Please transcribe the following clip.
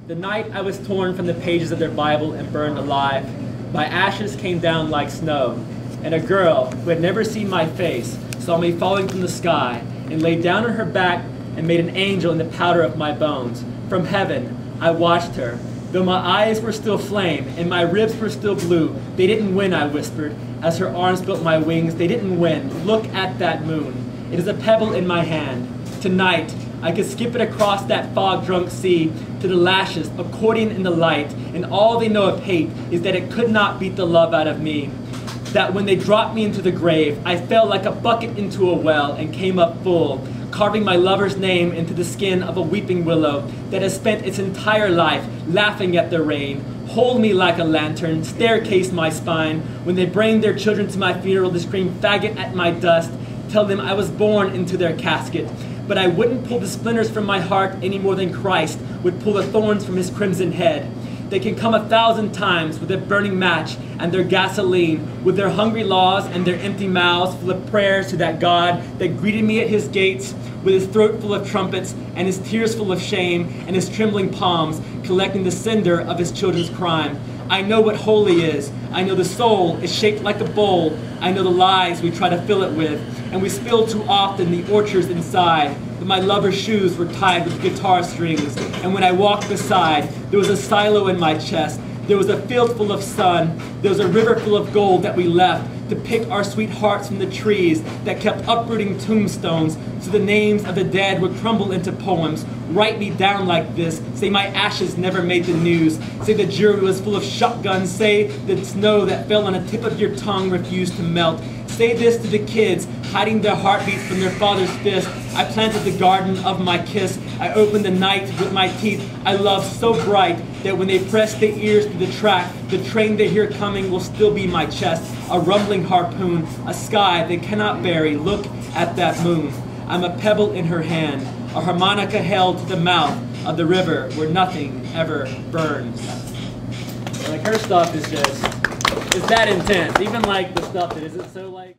The night I was torn from the pages of their Bible and burned alive, my ashes came down like snow, and a girl who had never seen my face saw me falling from the sky and lay down on her back and made an angel in the powder of my bones. From heaven, I watched her. Though my eyes were still flame and my ribs were still blue, they didn't win, I whispered, as her arms built my wings. They didn't win. Look at that moon. It is a pebble in my hand. Tonight, I could skip it across that fog-drunk sea to the lashes, accordion in the light, and all they know of hate is that it could not beat the love out of me. That when they dropped me into the grave, I fell like a bucket into a well and came up full, carving my lover's name into the skin of a weeping willow that has spent its entire life laughing at the rain. Hold me like a lantern, staircase my spine. When they bring their children to my funeral to scream faggot at my dust, tell them I was born into their casket. But I wouldn't pull the splinters from my heart any more than Christ would pull the thorns from his crimson head. They can come 1,000 times with a burning match and their gasoline, with their hungry laws and their empty mouths full of prayers to that God that greeted me at his gates, with his throat full of trumpets and his tears full of shame and his trembling palms collecting the cinder of his children's crime. I know what holy is. I know the soul is shaped like a bowl. I know the lies we try to fill it with, and we spill too often the orchards inside. But my lover's shoes were tied with guitar strings, and when I walked beside, there was a silo in my chest. There was a field full of sun. There was a river full of gold that we left to pick our sweethearts from the trees that kept uprooting tombstones, so the names of the dead would crumble into poems. Write me down like this. Say my ashes never made the news. Say the jury was full of shotguns. Say the snow that fell on the tip of your tongue refused to melt. Say this to the kids, hiding their heartbeats from their father's fist. I planted the garden of my kiss. I opened the night with my teeth. I love so bright that when they press their ears to the track, the train they hear coming will still be my chest. A rumbling harpoon, a sky they cannot bury. Look at that moon. I'm a pebble in her hand, a harmonica held to the mouth of the river where nothing ever burns. Like her stuff is just, it's that intense. Even like the stuff that isn't so like.